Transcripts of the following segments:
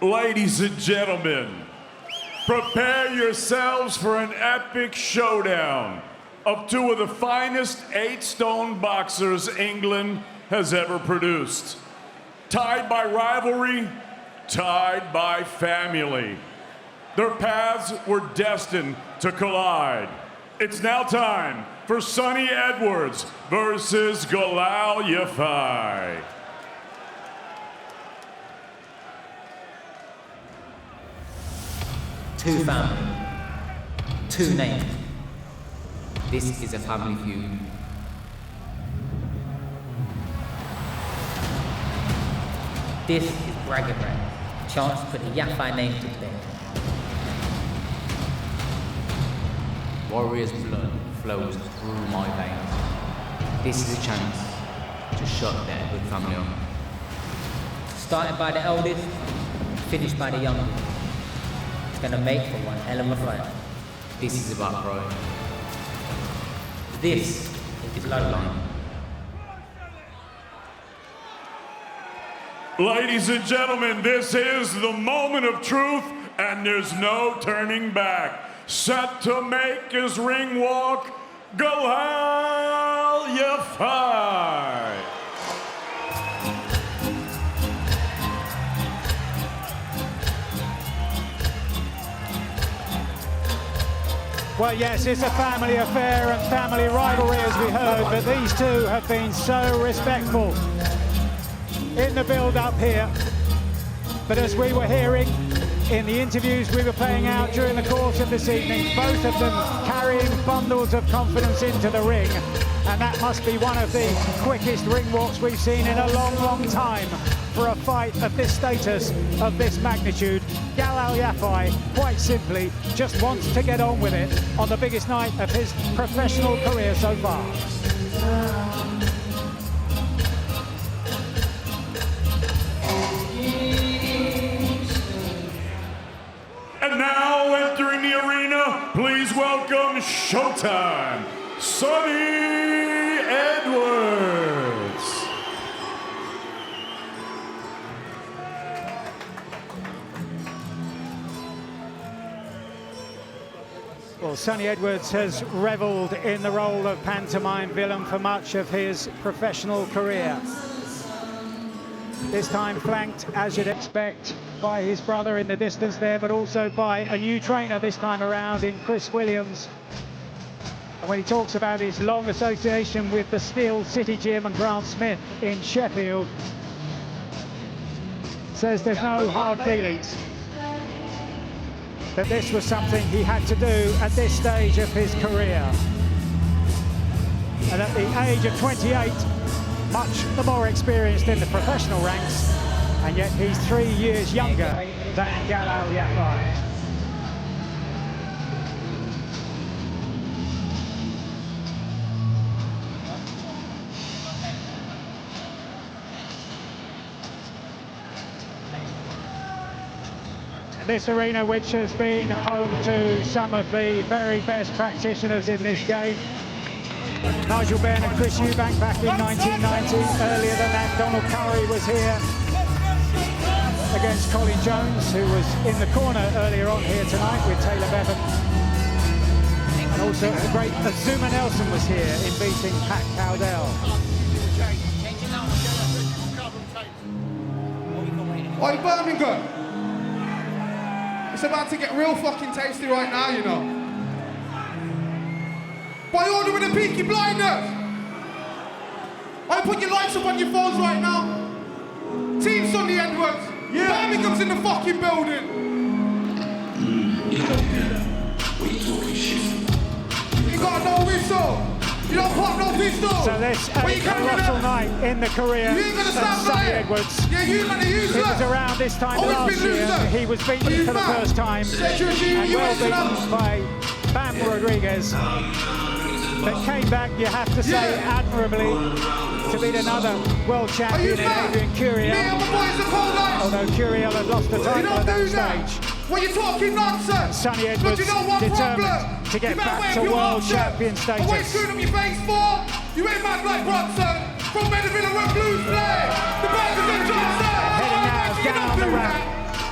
Ladies and gentlemen, prepare yourselves for an epic showdown of two of the finest 8-stone boxers England has ever produced. Tied by rivalry, tied by family. Their paths were destined to collide. It's now time for Sonny Edwards versus Galal Yafai. Two family, two names. This is a family feud. This is bragging rights, chance to put the Yafai name to bed. Warrior's blood flows through my veins. This is a chance to shut the Edward family up. Started by the eldest, finished by the youngest. Gonna make for one hell of a fight. This is about pride. This is bloodline. Ladies and gentlemen, this is the moment of truth, and there's no turning back. Set to make his ring walk, Galal Yafai. Well, yes, it's a family affair and family rivalry, as we heard, but these two have been so respectful in the build-up here. But as we were hearing in the interviews we were playing out during the course of this evening, both of them carrying bundles of confidence into the ring, and that must be one of the quickest ring walks we've seen in a long, long time for a fight of this status, of this magnitude. Galal Yafai, quite simply, just wants to get on with it on the biggest night of his professional career so far. And now entering the arena, please welcome Showtime, Sonny Edwards. Well, Sonny Edwards has revelled in the role of pantomime villain for much of his professional career. This time flanked, as you'd expect, by his brother in the distance there, but also by a new trainer this time around in Chris Williams. And when he talks about his long association with the Steel City Gym and Grant Smith in Sheffield, says there's no hard feelings. That this was something he had to do at this stage of his career. And at the age of 28, much the more experienced in the professional ranks, and yet he's 3 years younger than Galal Yafai. This arena, which has been home to some of the very best practitioners in this game. Nigel Benn and Chris Eubank back in 1990. Earlier than that, Donald Curry was here against Colin Jones, who was in the corner earlier on here tonight with Taylor Bevan. And also the great Azuma Nelson was here in beating Pat Cowdell. Oi, Birmingham! It's about to get real fucking tasty right now, you know. By order with the Peaky Blinders! I put your lights up on your phones right now. Team Sonny Edwards! Yeah. Birmingham's in the fucking building! You got no whistle! You don't pop no pistol! So this a colossal night in the career of Sonny Edwards. Yeah, you man, it was around this time last year he was beaten for the first time and well beaten by Bam Rodriguez. But came back, you have to say, admirably to beat another world champion in Adrian Curiel. Although Curiel had lost the title at that stage. Well, you're talking nonsense. Sonny Edwards determined to get back to world champion status. What are you screwing up your face for? You ain't mad like Bronson. From Medivilla where Blues play. The Burgers and Johnson. Heading out down the ramp.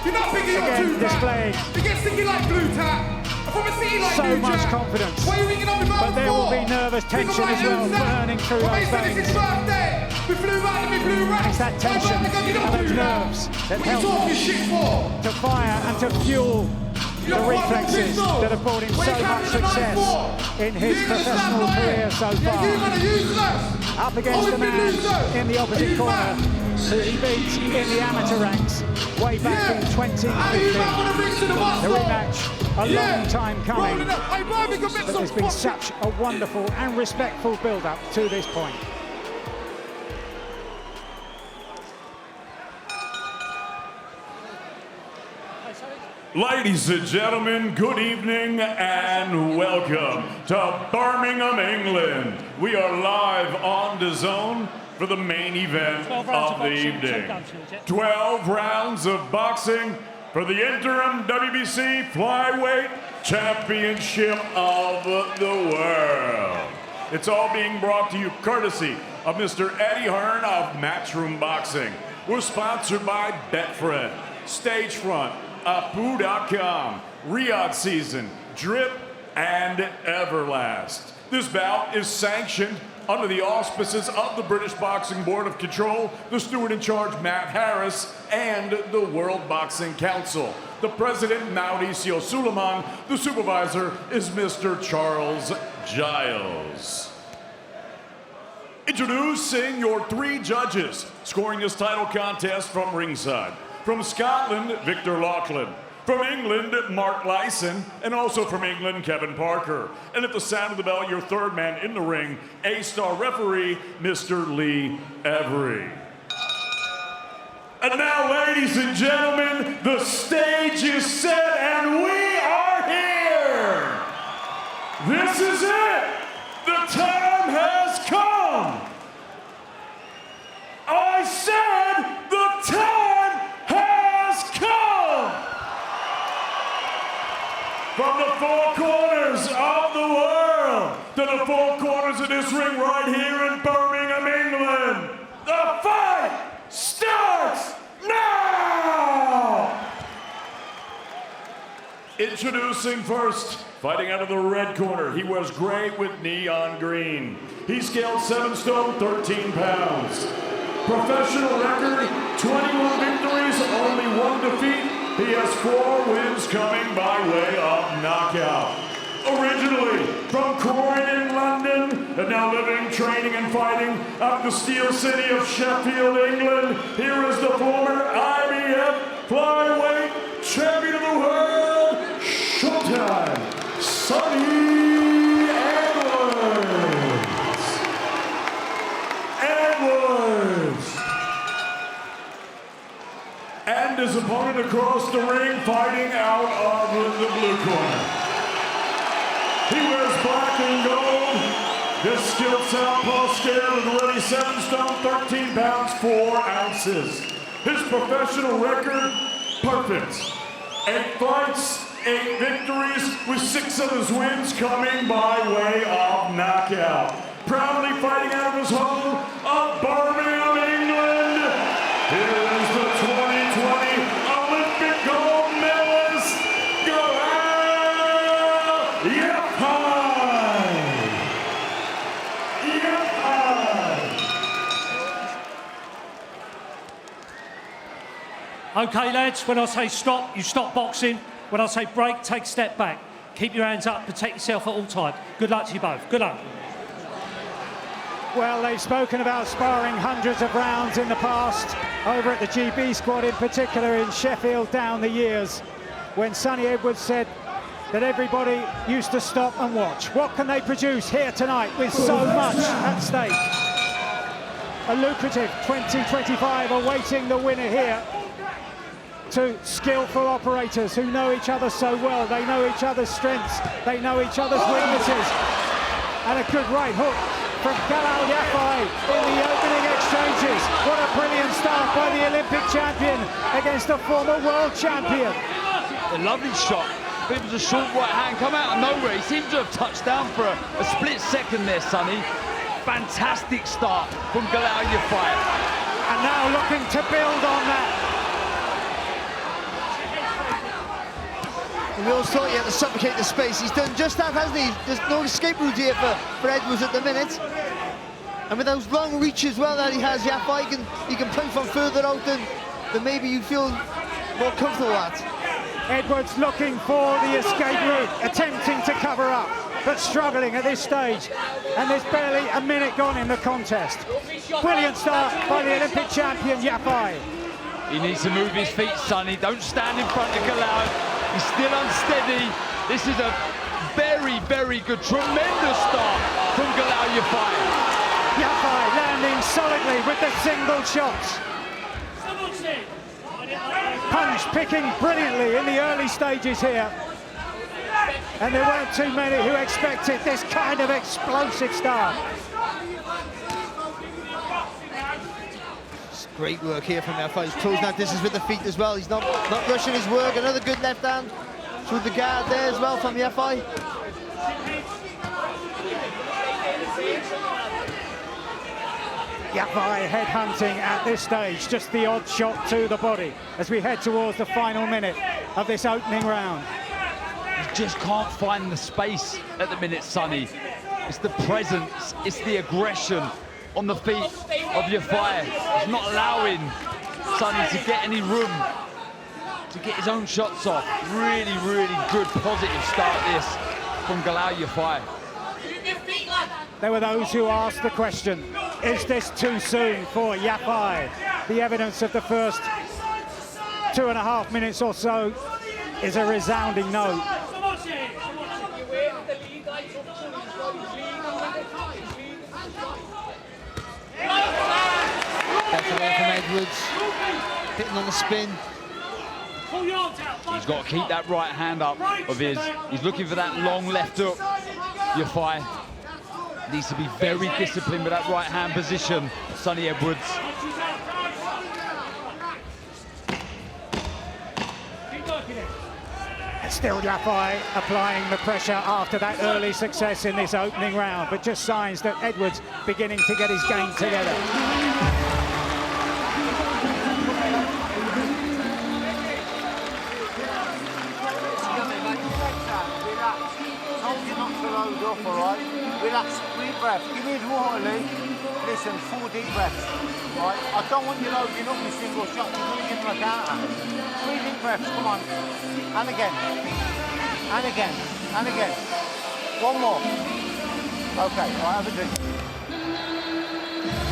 You're not again displaying They get sticky like blue tap. From a city like so New much Jack. confidence. Why are you ringing on the bell But there will for? be nervous Think tension about as well, who's that? burning through Well, those they said it's veins. his birthday. We flew out and we flew racks. It's that tension My birthday, you don't and those do that. nerves that What you help talking shit for? to fire and to fuel You the don't want no reflexes pistol. that have brought him What you so much carrying the knife success for? in his You gonna stand professional by career it? so Yeah, far. you're gonna use us. Up against Oh, a man if you lose us, in the are opposite you corner mad? who he beat in the amateur ranks way back Yeah. in Are you 2015. not gonna reach to the The muscle? rematch, a Yeah. long time coming, Rolling up. Hey, Birmingham, make but some there's been fucking- such a wonderful and respectful build-up to this point. Ladies and gentlemen, good evening and welcome to Birmingham, England. We are live on DAZN for the main event 12 rounds of of the boxing, evening. 2 gunshots, yeah. 12 rounds of boxing for the interim WBC flyweight championship of the world. It's all being brought to you courtesy of Mr. Eddie Hearn of Matchroom Boxing. We're sponsored by Betfred, Stagefront, Apu.com, Riyadh Season, Drip, and Everlast. This bout is sanctioned under the auspices of the British Boxing Board of Control, the steward in charge, Matt Harris, and the World Boxing Council. The president, Mauricio Suleiman. The supervisor is Mr. Charles Giles. Introducing your 3 judges scoring this title contest from ringside. From Scotland, Victor Laughlin. From England, Mark Lyson. And also from England, Kevin Parker. And at the sound of the bell, your third man in the ring, A-star referee, Mr. Lee Every. And now, ladies and gentlemen, the stage is set and we are here. This is it. The time has come. I said the time has come. From the 4 corners of the world to the 4 corners of this ring right here in Birmingham, England, the fight starts now! Introducing first, fighting out of the red corner, he wears gray with neon green. He scaled 7 stone, 13 pounds. Professional record, 21 victories, only 1 defeat. He has 4 wins coming by way of knockout. Originally from Croydon, London, and now living, training, and fighting out of the steel city of Sheffield, England, here is the former IBF flyweight champion of the world, Showtime, Sonny Edwards. And his opponent across the ring, fighting out of the blue corner. He wears black and gold. This skilled southpaw scale is already 7 stone, 13 pounds, 4 ounces. His professional record, perfect. 8 fights, 8 victories, with 6 of his wins coming by way of knockout. Proudly fighting out of his home of Birmingham, England. Here is the 2020 Olympic gold medalist, Galal Yafai. Okay, lads, when I say stop, you stop boxing. When I say break, take a step back. Keep your hands up, protect yourself at all times. Good luck to you both. Good luck. Well, they've spoken about sparring hundreds of rounds in the past, over at the GB squad in particular in Sheffield down the years, when Sonny Edwards said that everybody used to stop and watch. What can they produce here tonight with so much at stake? A lucrative 2025 awaiting the winner here. 2 skillful operators who know each other so well. They know each other's strengths, they know each other's weaknesses. And a good right hook from Galal Yafai in the opening exchanges. What a brilliant start by the Olympic champion against a former world champion. A lovely shot, but it was a short right hand come out of nowhere. He seemed to have touched down for a split second there, Sonny. Fantastic start from Galal Yafai. And now looking to build on that. And we all thought he had to suffocate the space. He's done just that, hasn't he? There's no escape route here for Edwards at the minute. And with those long reaches well that he has, Yafai, he can punch from further out than maybe you feel more comfortable at. Edwards looking for the escape route, attempting to cover up, but struggling at this stage. And there's barely a minute gone in the contest. Brilliant start by the Olympic champion, Yafai. He needs to move his feet, Sonny. Don't stand in front of Galal. He's still unsteady. This is a very, very good, tremendous start from Galal Yafai. Yafai landing solidly with the single shots. Punch picking brilliantly in the early stages here. And there weren't too many who expected this kind of explosive start. It's great work here from Yafai. He's closing out distance with the feet as well. He's not rushing his work. Another good left hand through the guard there as well from Yafai. Yafai headhunting at this stage, just the odd shot to the body as we head towards the final minute of this opening round. He just can't find the space at the minute, Sonny. It's the presence, it's the aggression on the feet of Yafai. He's not allowing Sonny to get any room to get his own shots off. Really, really good, positive start this from Galal Yafai. There were those who asked the question, is this too soon for Yafai? The evidence of the first 2.5 minutes or so is a resounding no. That's away from Edwards, hitting on the spin. He's got to keep that right hand up of his. He's looking for that long left hook. Yafai needs to be very disciplined with that right hand position. Sonny Edwards. Still Yafai applying the pressure after that early success in this opening round, but just signs that Edwards beginning to get his game together. Up, all right? Relax, deep breath. You need water, Lee. Listen, 4 deep breaths. Right? I don't want you loading up with single shots. You're going to give them a counter. 3 deep breaths, come on. And again. And again. And again. 1 more. Okay, right, have a drink.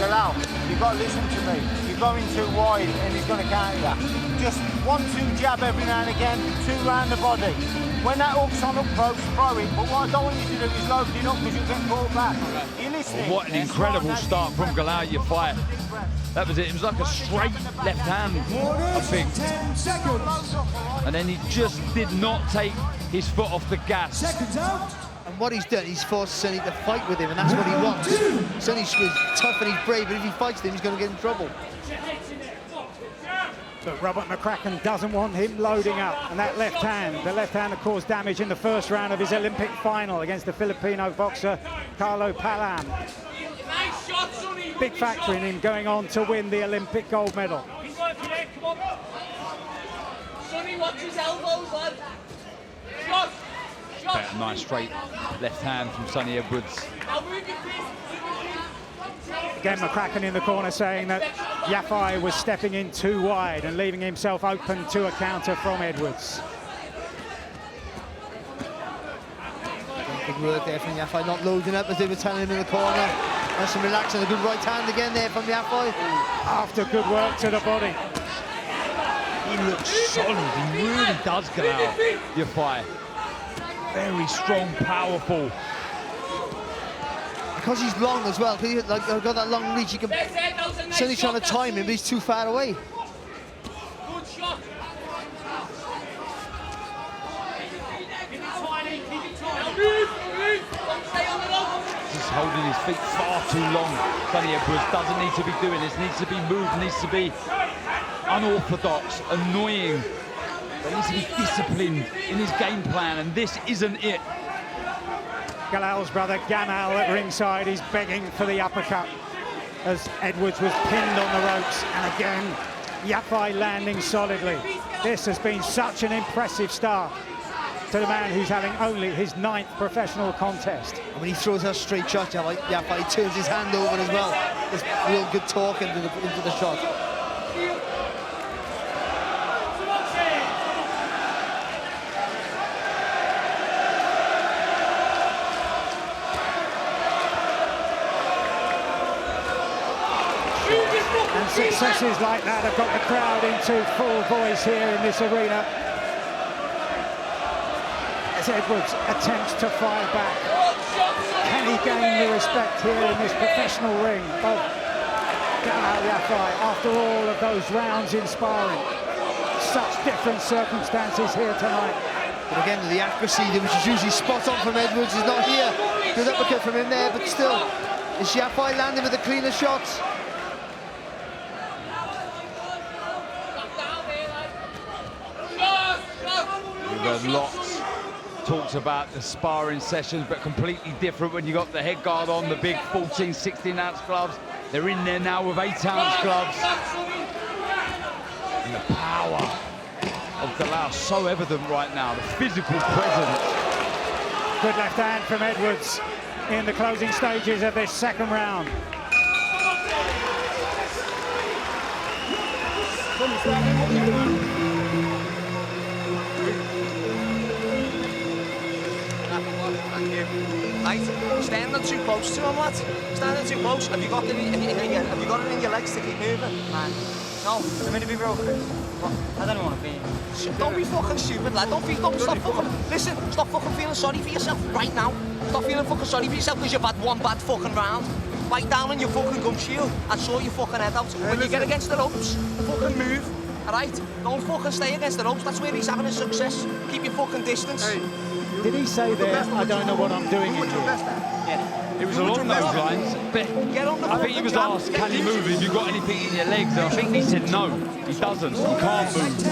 Galal, you've got to listen to me. You're going too wide and he's going to counter that. Just 1-2 jab every now and again, 2 round the body. When that hook's on up close, throw it. But what I don't want you to do is load it up because you'll get caught back. Are you listening? Well, what an incredible start from Galal Yafai. That was it. It was like a straight left hand, I think. And then he just did not take his foot off the gas. And what he's done, he's forced Sonny to fight with him, and that's what he wants. Sonny's tough and he's brave, but if he fights him, he's going to get in trouble. But Robert McCracken doesn't want him loading up. And that left hand, the left hand that caused damage in the first round of his Olympic final against the Filipino boxer, Carlo Palam. Big factor in him going on to win the Olympic gold medal. Sonny, watch his elbows, lad. Shot. Nice straight left hand from Sonny Edwards. Again, McCracken in the corner saying that Yafai was stepping in too wide and leaving himself open to a counter from Edwards. Big work there from Yafai, not loading up as they were telling him in the corner. Nice and relaxed, and a good right hand again there from Yafai. After good work to the body. He looks solid, he really does, Galal Yafai. Very strong, powerful. Because he's long as well, because he's got that long reach, you can... Sonny's trying to time him, but he's too far away. Good shot. He's holding his feet far too long. Sonny Edwards doesn't need to be doing this, needs to be moved, needs to be unorthodox, annoying. But he needs to be disciplined in his game plan, and this isn't it. Galal's brother Gamal at ringside is begging for the uppercut as Edwards was pinned on the ropes, and again Yafai landing solidly. This has been such an impressive start. to the man who's having only his 9th professional contest. And when he throws that straight shot, Yafai turns his hand over as well. There's real good talk into the shot. And successes like that have got the crowd into full voice here in this arena as Edwards attempts to fire back. Can he gain the respect here in this professional ring of Galal Yafai after all of those rounds in sparring? Such different circumstances here tonight. But again, the accuracy, which is usually spot on from Edwards, is not here. Good uppercut from him there, but still, is Yafai landing with the cleaner shots? We've heard lots talks about the sparring sessions, but completely different when you got the head guard on, the big 14, 16-ounce gloves. They're in there now with 8-ounce gloves. And the power of Galal so evident right now, the physical presence. Good left hand from Edwards in the closing stages of this second round. Right, standing too close to him, lad. Standing too close. Have you got it in your legs to keep moving? Man, no, I'm gonna be real, Chris. I don't want to be. Don't be fucking stupid, lad. Don't stop fucking. Listen, stop fucking feeling sorry for yourself right now. Stop feeling fucking sorry for yourself because you've had one bad fucking round. Bite down on your fucking gum shield and sort your fucking head out. When you get against the ropes, fucking move. Alright? Don't fucking stay against the ropes. That's where he's having his success. Keep your fucking distance. Hey. Did he say there, I don't know what I'm doing in here? It was along those lines, but I think he was asked, can he move? Have you got anything in your legs? And I think he said no, he doesn't, he can't move.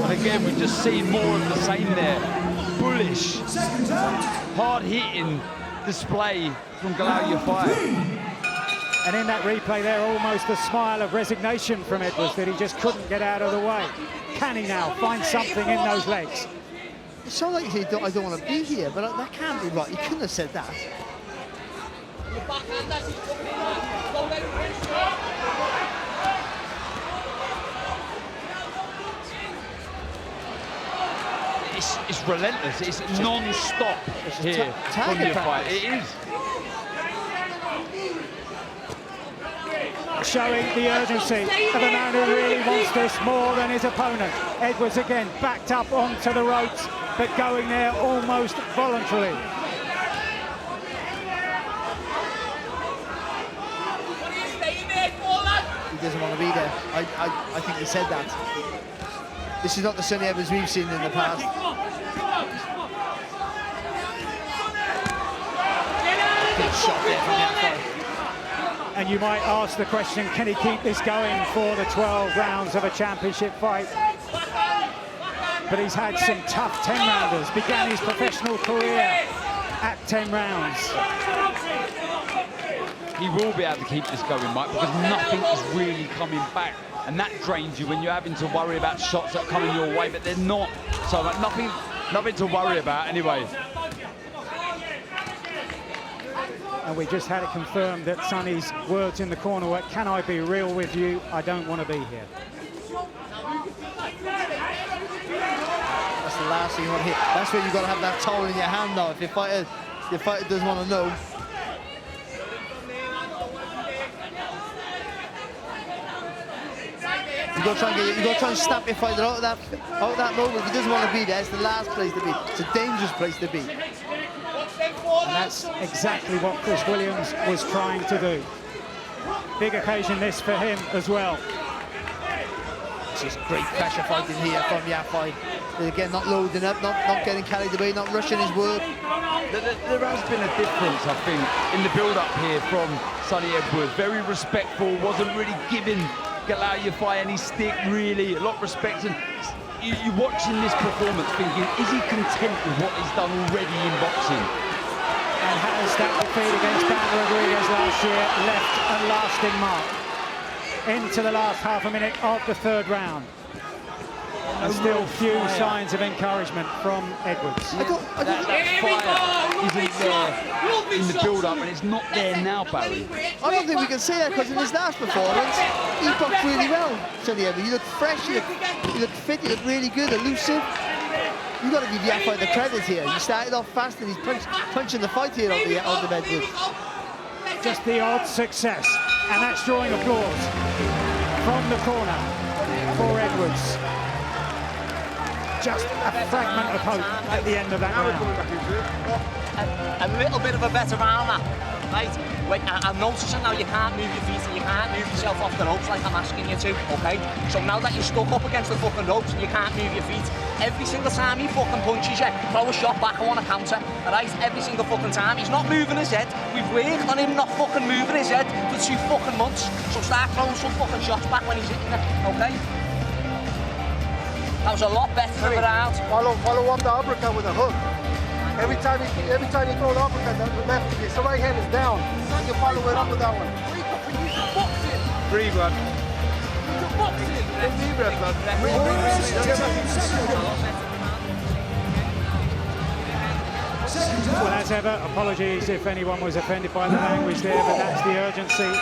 And again, we've just seen more of the same there. Bullish, hard-hitting display from Galal Yafai. And in that replay there, almost a smile of resignation from Edwards that he just couldn't get out of the way. Can he now find something in those legs? It sounds like he said, I don't want to be here, but that can't be right. He couldn't have said that. It's relentless, it's non-stop here from Yafai. It is. Showing the urgency of a man who really wants this more than his opponent. Edwards again backed up onto the ropes, but going there almost voluntarily. He doesn't want to be there. I think he said that. This is not the Sonny Edwards we've seen in the past. Good shot there from Yafai. And you might ask the question, can he keep this going for the 12 rounds of a championship fight? But he's had some tough 10-rounders, began his professional career at 10 rounds. He will be able to keep this going, Mike, because nothing is really coming back. And that drains you when you're having to worry about shots that are coming your way, but they're not. So nothing to worry about anyway. And we just had it confirmed that Sonny's words in the corner were, can I be real with you? I don't want to be here. That's the last thing you want to hit. That's where you've got to have that towel in your hand now. If your fighter doesn't want to know. You've got to try and snap your fighter out of that moment. If he doesn't want to be there, it's the last place to be. It's a dangerous place to be. And that's exactly what Chris Williams was trying to do. Big occasion this for him as well. This is great pressure fighting here from Yafai. Again, not loading up, not getting carried away, not rushing his work. There has been a difference, I think, in the build-up here from Sonny Edwards. Very respectful, wasn't really giving Galal Yafai any stick, really. A lot of respect. And you're watching this performance thinking, is he content with what he's done already in boxing? And has that defeat against Dan Rodriguez last year left a lasting mark? Into the last half a minute of the third round. And still few signs of encouragement from Edwards. That fire isn't there in the build-up, and it's not there now, Barry. I don't think we can say that, because in his last performance, he boxed really well, Sonny Edwards. He looked fresh, he looked fit, he looked really good, elusive. You've got to give Yafai the credit here. He started off fast and he's punching the fight here on the Edwards. Just the odd success, and that's drawing applause from the corner for Edwards. Just a fragment of hope at the end of that round. A little bit of a better round, right? Wait, I'm noticing now you can't move your feet and you can't move yourself off the ropes like I'm asking you to, okay? So now that you're stuck up against the fucking ropes and you can't move your feet, every single time he fucking punches you, throw a shot back, I want to counter, alright? Every single fucking time. He's not moving his head. We've worked on him not fucking moving his head for 2 fucking months. So start throwing some fucking shots back when he's hitting it, okay? That was a lot better of a round. Follow up the uppercut with a hook. Every time you throw the uppercut, the left, the right hand is down. You follow it up with that one. Breathe, man. Deep breath, man. Well, as ever, apologies if anyone was offended by the language there, but that's the urgency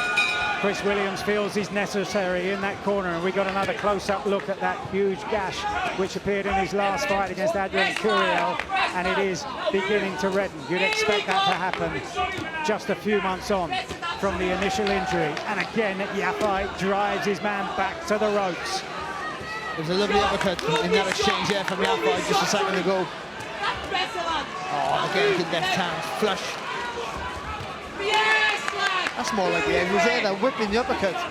Chris Williams feels is necessary in that corner, and we got another close-up look at that huge gash which appeared in his last fight against Adrian Curiel, and it is beginning to redden. You'd expect that to happen just a few months on from the initial injury, and again Yafai drives his man back to the ropes. There's a lovely uppercut in that exchange there from Yafai just a second ago. Oh, again, good left hand, flush. That's more like the Edwards there, they're whipping the uppercut. Look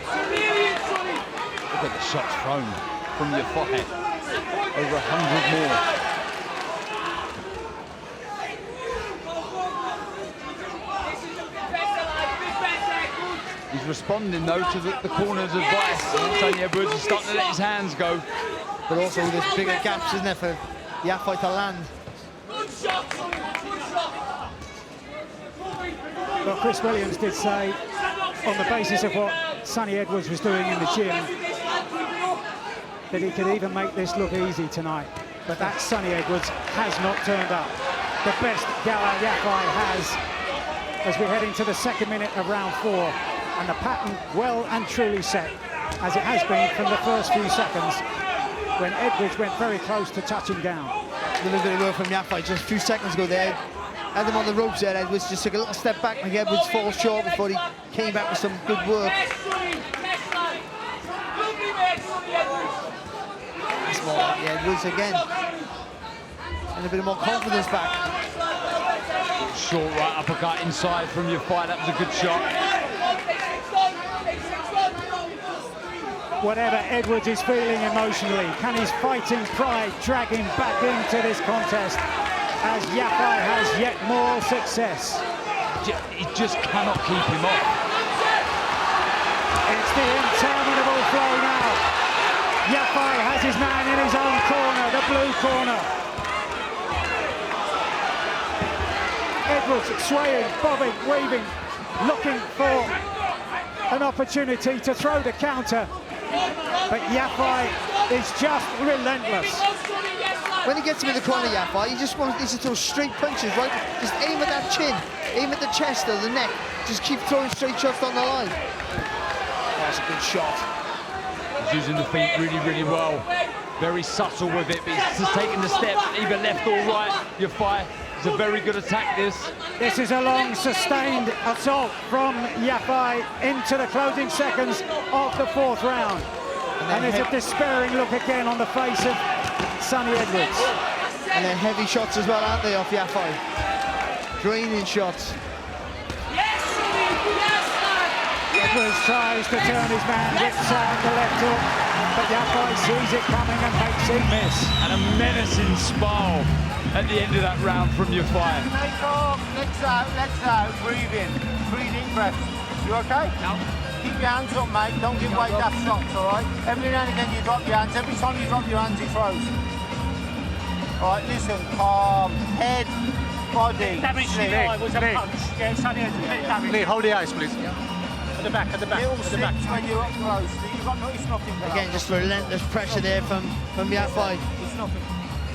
at the shots thrown from Yafai. Over 100 more. He's responding though to the corner's advice. Sonny Edwards is starting to let his hands go. But also there's bigger gaps, isn't there, for Yafai to land. But Chris Williams did say, on the basis of what Sonny Edwards was doing in the gym, that he could even make this look easy tonight. But that Sonny Edwards has not turned up. The best Galal Yafai has as we head into the second minute of round 4. And the pattern well and truly set, as it has been from the first few seconds, when Edwards went very close to touching down. A little bit of work from Yafai just a few seconds ago there. Had him on the ropes there, Edwards just took a little step back, and Edwards falls short before he came back with some good work. That's more like the Edwards again. And a bit more confidence back. Short right uppercut inside from Yafai, that was a good shot. Whatever Edwards is feeling emotionally, can his fighting pride drag him back into this contest, as Yafai has yet more success? He just cannot keep him off. It's the interminable flow now. Yafai has his man in his own corner, the blue corner. Edwards swaying, bobbing, weaving, looking for an opportunity to throw the counter. But Yafai is just relentless. When he gets him in the corner, Yafai, he just wants to throw straight punches, right? Just aim at that chin, aim at the chest or the neck. Just keep throwing straight shots down the line. That's a good shot. He's using the feet really, really well. Very subtle with it, but he's just taking the step, either left or right. Yafai, it's a very good attack, this. This is a long, sustained assault from Yafai into the closing seconds of the 4th round. And there's a despairing look again on the face of Sonny Edwards. And they're heavy shots as well, aren't they, off Yafai? Draining shots. Edwards tries to turn his man, gets out the left hook, but Yafai sees it coming and makes him miss. And a menacing spal at the end of that round from Yafai. Take off, legs out, breathe in. 3 deep breaths. You okay? No. Keep your hands up, mate. Don't give away that shots, all right? Every now and again you drop your hands. Every time you drop your hands, he throws. All right, listen, calm, head, body. Damage to the eye was a punch. Yeah, Sonny had a bit of damage. Lee, hold the ice, please. At the back, Little slips when you're up close. You've got nothing. Again, just relentless pressure there from Yafai. It's nothing.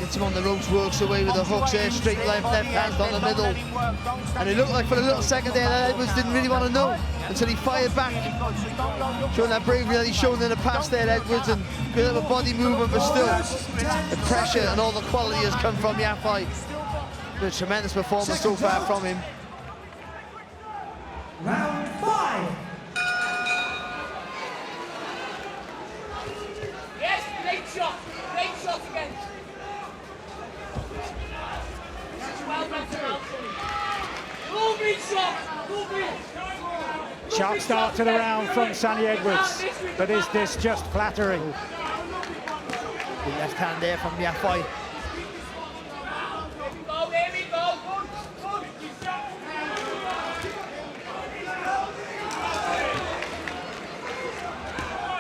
Gets him on the ropes, works away with the hooks there, straight left hand on the middle. And it looked like for a little second there that Edwards didn't really want to know until he fired back. Showing that bravery that he's shown in the past there, Edwards, and a bit of a body movement, but still the pressure and all the quality has come from Yafai. A tremendous performance so far from him. Round 5. Yes, great shot again. Well done, Lovely shot. Sharp start to the round from Sonny Edwards, but is this just flattering? The left hand there from Yafai. There we go.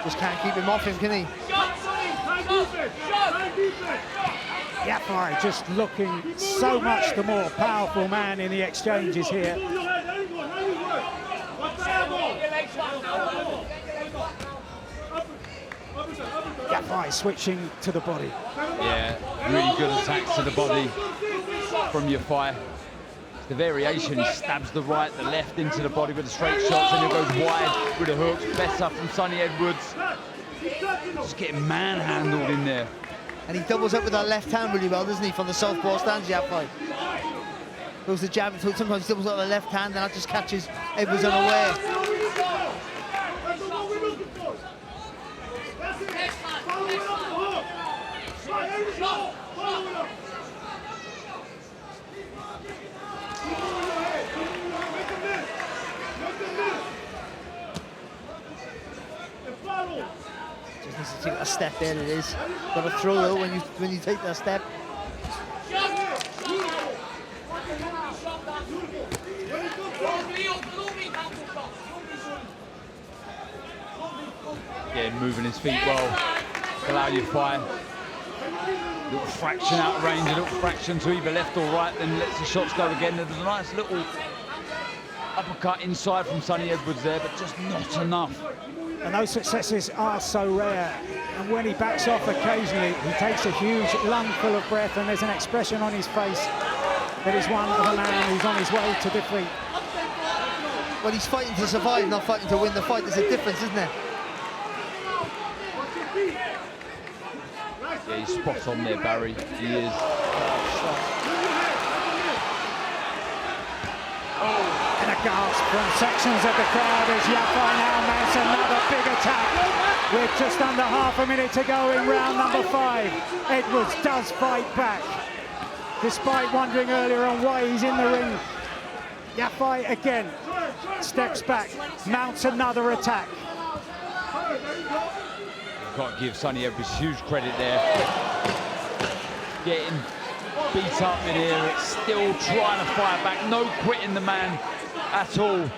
Just can't keep him off him, can he? Yafai just looking so much the more powerful man in the exchanges here. Yafai switching to the body. Yeah, really good attacks to the body from Yafai. The variation, he stabs the right, the left into the body with the straight shots, and he goes wide with the hooks. Better from Sonny Edwards. Just getting manhandled in there. And he doubles up with that left hand really well, doesn't he, from the southpaw stance, Yafai. Goes the jab, sometimes he doubles up with the left hand, and that just catches Edwards unaware. Just needs to take a step there, it is. Got to throw though when you take that step. Yeah, moving his feet well. Galal Yafai. Little fraction out of range, a little fraction to either left or right, then lets the shots go again. There's a nice little uppercut inside from Sonny Edwards there, but just not enough. And those successes are so rare. And when he backs off occasionally, he takes a huge lung full of breath, and there's an expression on his face that is one of a man who's on his way to defeat. Well, he's fighting to survive, not fighting to win the fight. There's a difference, isn't there? Yeah, he's spot on there, Barry. He is. And a gasp from sections of the crowd as Yafai now mounts another big attack. With just under half a minute to go in round number 5. Edwards does fight back, despite wondering earlier on why he's in the ring. Yafai again steps back, mounts another attack. Got to give Sonny Edwards huge credit there. Getting beat up in here, it's still trying to fight back. No quitting the man at all.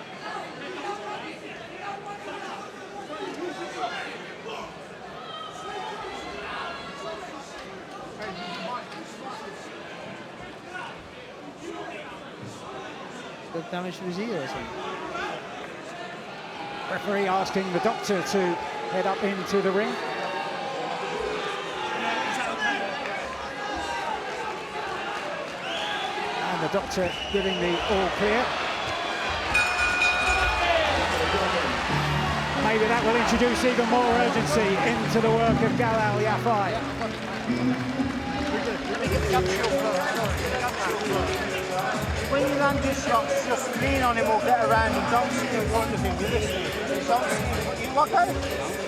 Got damage to his ear or something. Referee asking the doctor to head up into the ring. And the doctor giving the all clear. Maybe that will introduce even more urgency into the work of Galal Yafai. When you land your shots, just lean on him or get around him. Don't sit in front of him.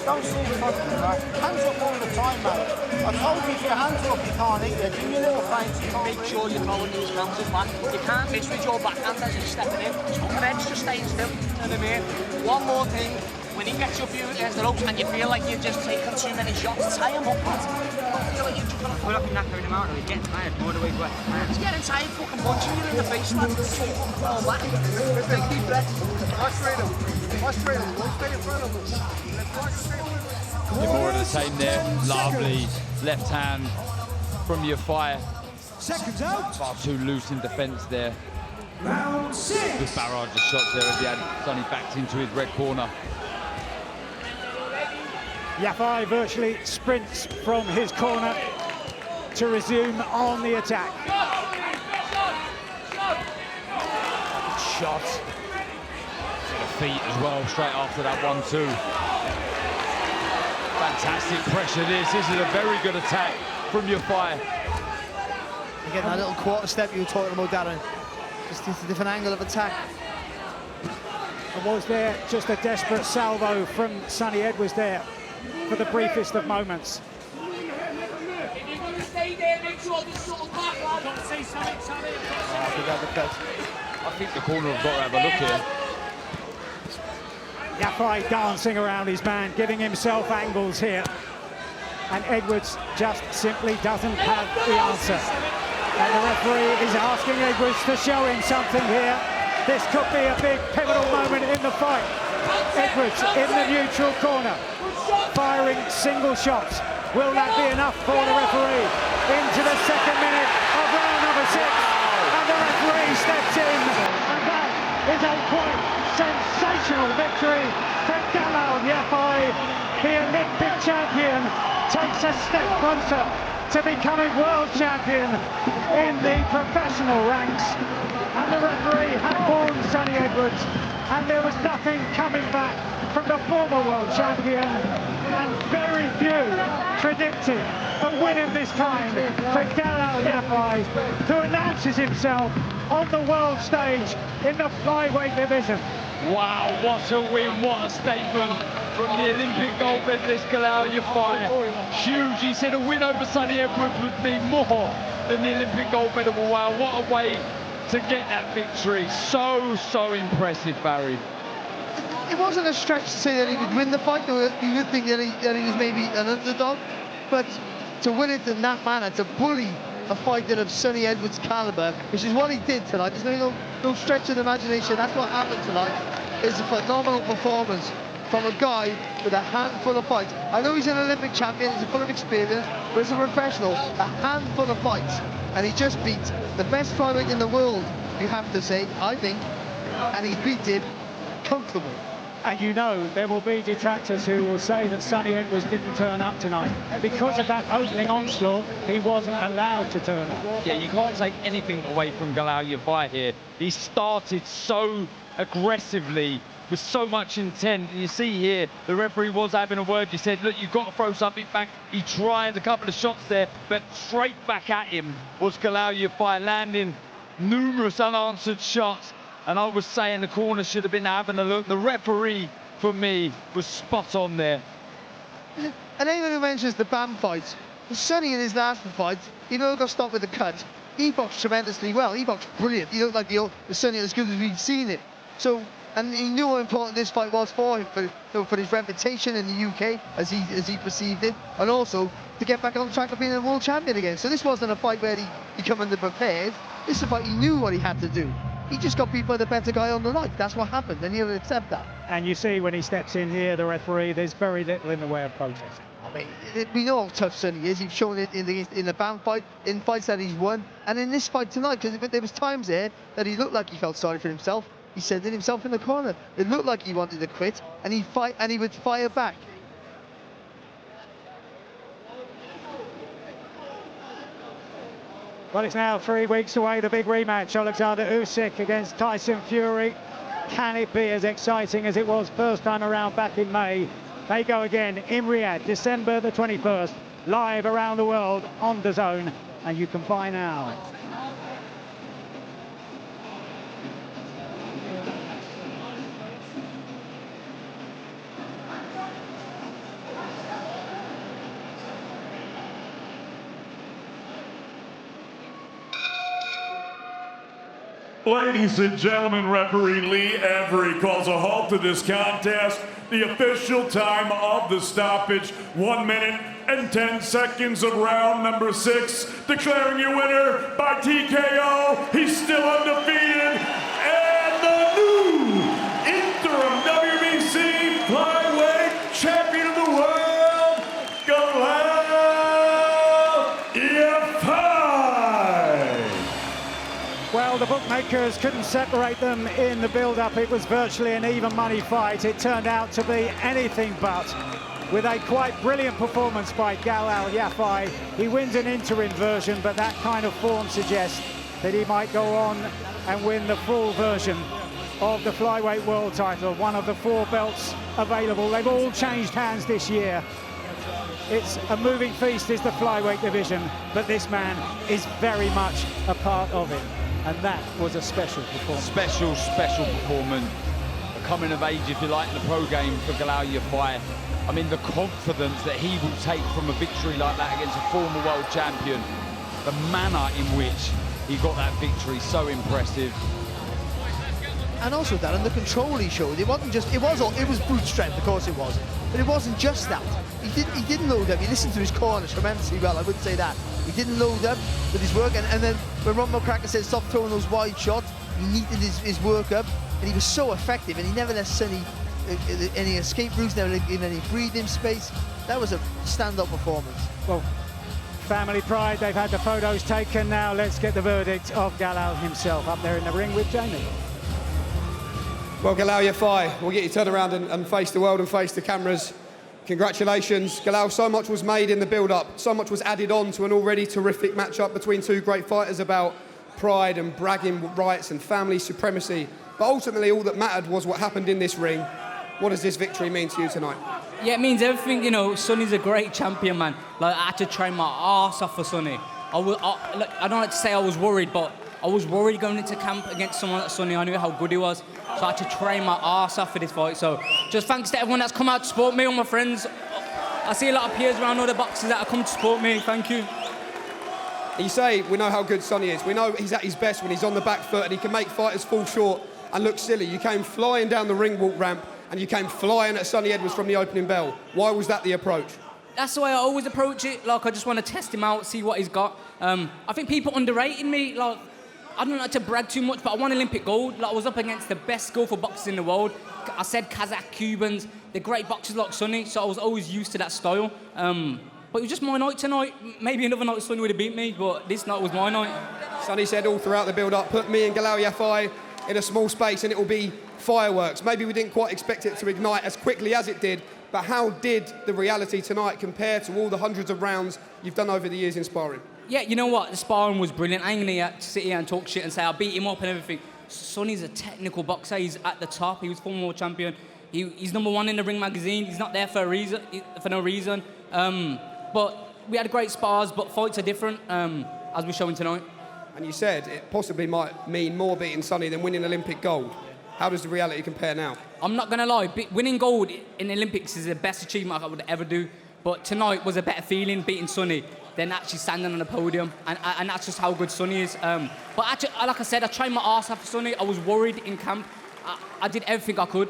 Don't sit in front of him, right? Hands up all the time, man. I told you if your hands are up, you can't eat it. Do your little feints, you can't Make sure you're throwing these hands as well. You can't miss with your backhand as you're stepping in. Your head's just staying still. You know what I mean? One more thing. When he gets up you against the ropes and you feel like you're just taking too many shots, tie him up, man. Don't feel like you're just gonna... We're not knocking him out, he's getting tired, more the way to He's getting tired fucking punching you in the face, man. Fall back. Take deep breath. Straight him. Stay in front of him. More of the same there. Lovely left hand from Yafai. Seconds out. Far too loose in defence there. Round 6. Good barrage of shots there as he had Sonny backed into his red corner. Yafai virtually sprints from his corner to resume on the attack. Shot. To the feet as well, straight after that 1-2. Fantastic pressure this. This is a very good attack from Yafai. You get that little quarter step you were talking about, Darren. Just a different angle of attack. And was there just a desperate salvo from Sonny Edwards there for the briefest of moments? If you're going to stay there, make sure there's something back, lad. Got to see something, Sonny. I think the corner have got to have a look here. Yafai dancing around his man, giving himself angles here. And Edwards just simply doesn't have the answer. And the referee is asking Edwards to show him something here. This could be a big pivotal moment in the fight. Edwards in the neutral corner, firing single shots. Will that be enough for the referee? Into the second minute of round number 6. And the referee steps in. And that is a quite sensational victory for Galal Yafai. The Olympic champion takes a step closer to becoming world champion in the professional ranks. And the referee had warned Sonny Edwards, and there was nothing coming back from the former world champion, and very few predicted a win of this kind for Galal Yafai, who announces himself on the world stage in the flyweight division. Wow, what a win, what a statement from the Olympic gold medalist Galal Yafai. Huge, he said a win over Sonny Edwards would mean more than the Olympic gold medal. Wow, what a way to get that victory. So impressive, Barry. It wasn't a stretch to say that he would win the fight, or you would think that he was maybe an underdog, but to win it in that manner, to bully a fighter of Sonny Edwards' caliber, which is what he did tonight. There's no stretch of the imagination. That's what happened tonight. It's a phenomenal performance from a guy with a handful of fights. I know he's an Olympic champion, he's full of experience, but as a professional, a handful of fights, and he just beat the best flyweight in the world, you have to say, I think, and he beat him comfortable. And you know there will be detractors who will say that Sonny Edwards didn't turn up tonight. Because of that opening onslaught, he wasn't allowed to turn up. Yeah, you can't take anything away from Galal Yafai here. He started so aggressively, with so much intent. And you see here, the referee was having a word. He said, look, you've got to throw something back. He tried a couple of shots there, but straight back at him was Galal Yafai, landing numerous unanswered shots. And I was saying the corner should have been having a look. The referee, for me, was spot on there. And anyone who mentions the BAM fights, Sonny in his last fight, he never got stopped with a cut. He boxed tremendously well. He boxed brilliant. He looked like the Sonny as good as we've seen it. So, and he knew how important this fight was for him, for his reputation in the UK, as he perceived it, and also to get back on track of being a world champion again. So this wasn't a fight where he come underprepared. This is a fight he knew what he had to do. He just got beat by the better guy on the night. That's what happened, and he'll accept that. And you see when he steps in here, the referee, there's very little in the way of protest. I mean, we know how tough Sonny is. He's shown it in the BAM fight, in fights that he's won, and in this fight tonight, because there was times there that he looked like he felt sorry for himself. He said it himself in the corner. It looked like he wanted to quit, and he would fire back. Well, it's now 3 weeks away, the big rematch, Alexander Usyk against Tyson Fury. Can it be as exciting as it was first time around back in May? They go again in Riyadh, December the 21st, live around the world on DAZN, and you can buy now. Ladies and gentlemen, referee Lee Avery calls a halt to this contest. The official time of the stoppage, 1 minute and 10 seconds of round number 6. Declaring your winner by TKO, he's still undefeated, and the new interim WBC flyweight champion of the world, Galal Yafai. Well, Well, the bookmakers couldn't separate them in the build-up. It was virtually an even money fight. It turned out to be anything but. With a quite brilliant performance by Galal Yafai. He wins an interim version, but that kind of form suggests that he might go on and win the full version of the flyweight world title, one of the 4 belts available. They've all changed hands this year. It's a moving feast, is the flyweight division, but this man is very much a part of it. And that was a special performance. Special performance. A coming of age, if you like, in the pro game for Galal Yafai. I mean, the confidence that he will take from a victory like that against a former world champion, the manner in which he got that victory, so impressive. And also, Darren, the control he showed, it wasn't just, it was brute strength, of course it was, but it wasn't just that. He didn't load up. He listened to his corners tremendously well, I wouldn't say that. He didn't load up with his work, and then when Ron McCracken said stop throwing those wide shots, he needed his work up, and he was so effective, and he never let any escape routes, never in any breathing space. That was a standout performance. Well, family pride, they've had the photos taken. Now let's get the verdict of Galal himself up there in the ring with Jamie. Well, Galal Yafai, we'll get you turned around and face the world and face the cameras. Congratulations, Galal. So much was made in the build-up, so much was added on to an already terrific match-up between 2 great fighters about pride and bragging rights and family supremacy. But ultimately, all that mattered was what happened in this ring. What does this victory mean to you tonight? Yeah, it means everything, you know. Sonny's a great champion, man. Like, I had to train my arse off for Sonny. I don't like to say I was worried, but I was worried going into camp against someone like Sonny. I knew how good he was. So I had to train my arse off for this fight. So just thanks to everyone that's come out to support me, all my friends. I see a lot of peers around all the boxes that have come to support me. Thank you. You say we know how good Sonny is. We know he's at his best when he's on the back foot and he can make fighters fall short and look silly. You came flying down the ring walk ramp and you came flying at Sonny Edwards from the opening bell. Why was that the approach? That's the way I always approach it. Like, I just want to test him out, see what he's got. I think people underrated me. Like, I don't like to brag too much, but I won Olympic gold. Like, I was up against the best skillful boxers in the world. I said Kazakh, Cubans, the great boxers like Sonny, so I was always used to that style. But it was just my night tonight. Maybe another night Sonny would have beat me, but this night was my night. Sonny said all throughout the build-up, put me and Galal Yafai in a small space and it will be fireworks. Maybe we didn't quite expect it to ignite as quickly as it did, but how did the reality tonight compare to all the hundreds of rounds you've done over the years in sparring? Yeah, you know what? The sparring was brilliant. I ain't gonna sit here and talk shit and say I beat him up and everything. Sonny's a technical boxer. He's at the top. He was former world champion. He's #1 in the Ring magazine. He's not there for a reason, for no reason. But we had great spars, but fights are different, as we're showing tonight. And you said it possibly might mean more beating Sonny than winning Olympic gold. How does the reality compare now? I'm not going to lie, winning gold in the Olympics is the best achievement I would ever do. But tonight was a better feeling, beating Sonny, than actually standing on the podium. And that's just how good Sonny is. But actually, like I said, I tried my arse off for Sonny. I was worried in camp. I did everything I could.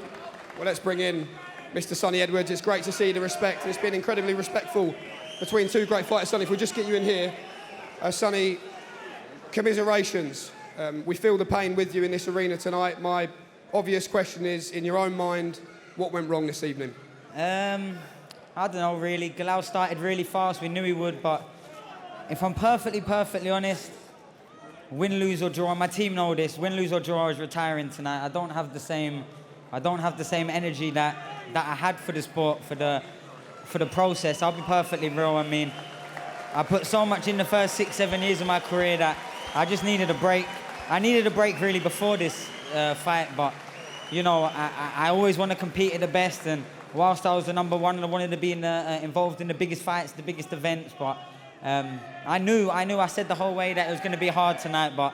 Well, let's bring in Mr. Sonny Edwards. It's great to see the respect. It's been incredibly respectful between 2 great fighters. Sonny, if we just get you in here. Sonny, commiserations. We feel the pain with you in this arena tonight. My obvious question is, in your own mind, what went wrong this evening? I don't know, really. Galal started really fast. We knew he would, but if I'm perfectly honest, win, lose or draw, my team know this. Win, lose or draw is retiring tonight. I don't have the same energy that I had for the sport, for the process. I'll be perfectly real. I mean, I put so much in the first 6-7 years of my career that I just needed a break. I needed a break really before this fight, but you know, I always want to compete at the best, and whilst I was the #1, I wanted to be involved in the biggest fights, the biggest events, but I knew I said the whole way that it was going to be hard tonight, but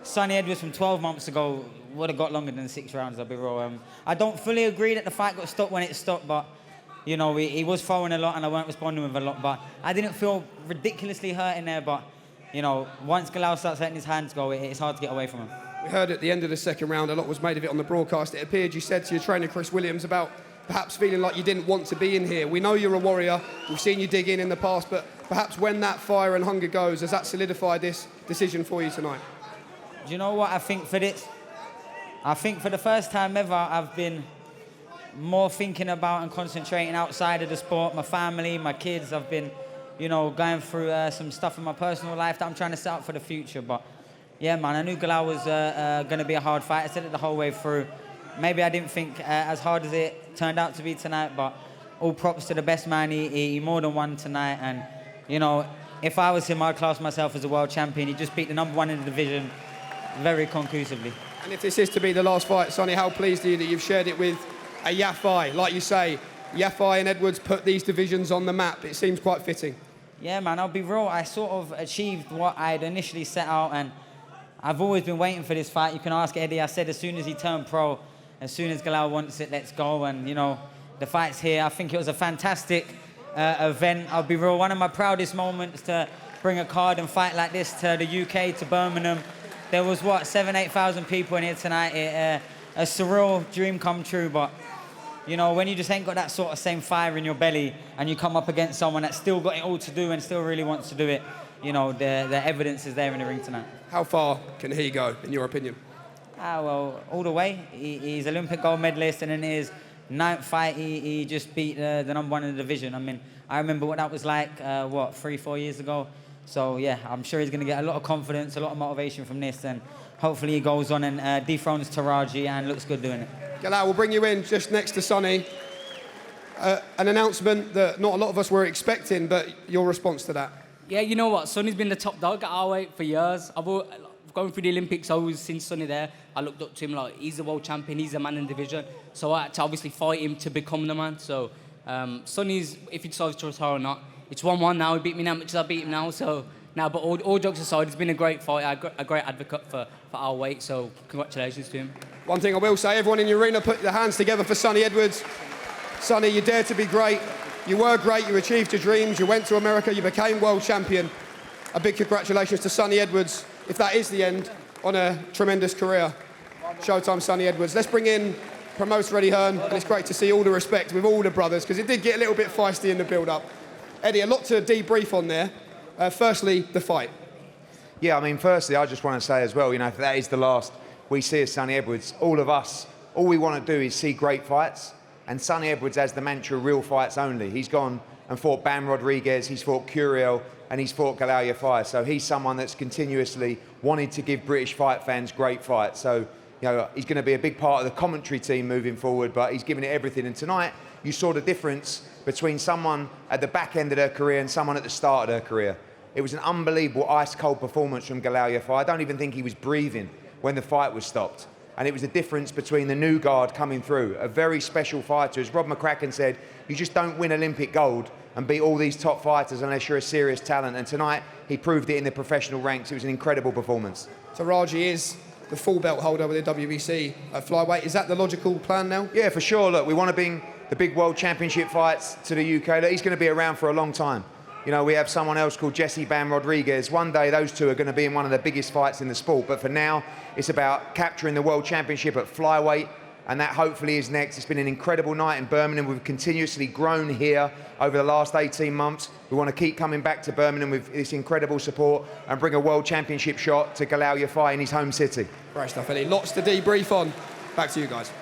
Sonny Edwards from 12 months ago would have got longer than 6 rounds, I'll be real. I don't fully agree that the fight got stopped when it stopped, but you know, he was throwing a lot and I weren't responding with a lot, but I didn't feel ridiculously hurt in there, but you know, once Galal starts letting his hands go, it's hard to get away from him. We heard at the end of the second round, a lot was made of it on the broadcast. It appeared you said to your trainer, Chris Williams, about perhaps feeling like you didn't want to be in here. We know you're a warrior. We've seen you dig in the past, but perhaps when that fire and hunger goes, does that solidify this decision for you tonight? Do you know what I think for this? I think for the first time ever, I've been more thinking about and concentrating outside of the sport, my family, my kids. I've been, you know, going through some stuff in my personal life that I'm trying to set up for the future, but Yeah, man, I knew Galal was going to be a hard fight. I said it the whole way through. Maybe I didn't think as hard as it turned out to be tonight, but all props to the best man. He more than won tonight, and, you know, if I was him, I'd class myself as a world champion. He just beat the #1 in the division very conclusively. And if this is to be the last fight, Sonny, how pleased are you that you've shared it with a Yafai? Like you say, Yafai and Edwards put these divisions on the map. It seems quite fitting. Yeah, man, I'll be real. I sort of achieved what I'd initially set out, and I've always been waiting for this fight. You can ask Eddie. I said as soon as he turned pro, as soon as Galal wants it, let's go. And, you know, the fight's here. I think it was a fantastic event. I'll be real. One of my proudest moments to bring a card and fight like this to the UK, to Birmingham. There was, 7,000-8,000 people in here tonight. A surreal dream come true, but, you know, when you just ain't got that sort of same fire in your belly and you come up against someone that's still got it all to do and still really wants to do it, you know, the evidence is there in the ring tonight. How far can he go, in your opinion? Well, all the way. He's Olympic gold medalist, and in his 9th fight, he just beat the #1 in the division. I mean, I remember what that was like, 3-4 years ago. So, yeah, I'm sure he's going to get a lot of confidence, a lot of motivation from this, and hopefully he goes on and dethrones Taraji and looks good doing it. Galal, we'll bring you in just next to Sonny. An announcement that not a lot of us were expecting, but your response to that? Yeah, you know what? Sonny's been the top dog at our weight for years. Going through the Olympics, I always seen Sonny there. I looked up to him like he's the world champion, he's the man in the division. So I had to obviously fight him to become the man. So Sonny's, if he decides to retire or not, it's 1-1 now. He beat me now, much as I beat him now. So now, but all jokes aside, it's been a great fight, a great advocate for our weight. So congratulations to him. One thing I will say, everyone in the arena put their hands together for Sonny Edwards. Sonny, you dared to be great. You were great. You achieved your dreams. You went to America. You became world champion. A big congratulations to Sonny Edwards, if that is the end, on a tremendous career. Showtime, Sonny Edwards. Let's bring in promoter Eddie Hearn. And it's great to see all the respect with all the brothers, because it did get a little bit feisty in the build-up. Eddie, a lot to debrief on there. Firstly, the fight. Yeah, I mean, firstly, I just want to say as well, you know, if that is the last we see of Sonny Edwards, all of us, all we want to do is see great fights. And Sonny Edwards has the mantra, real fights only. He's gone and fought Bam Rodriguez, he's fought Curiel, and he's fought Galal Yafai. So he's someone that's continuously wanted to give British fight fans great fights. So, you know, he's going to be a big part of the commentary team moving forward, but he's given it everything. And tonight, you saw the difference between someone at the back end of their career and someone at the start of their career. It was an unbelievable ice-cold performance from Galal Yafai. I don't even think he was breathing when the fight was stopped. And it was the difference between the new guard coming through, a very special fighter. As Rob McCracken said, you just don't win Olympic gold and beat all these top fighters unless you're a serious talent. And tonight, he proved it in the professional ranks. It was an incredible performance. Taraji is the full belt holder with the WBC at flyweight. Is that the logical plan now? Yeah, for sure. Look, we want to bring the big world championship fights to the UK. Look, he's going to be around for a long time. You know, we have someone else called Jesse Bam Rodriguez. One day, those two are going to be in one of the biggest fights in the sport. But for now, it's about capturing the world championship at flyweight, and that hopefully is next. It's been an incredible night in Birmingham. We've continuously grown here over the last 18 months. We want to keep coming back to Birmingham with this incredible support and bring a world championship shot to Galal Yafai in his home city. Great stuff, Eddie. Lots to debrief on. Back to you guys.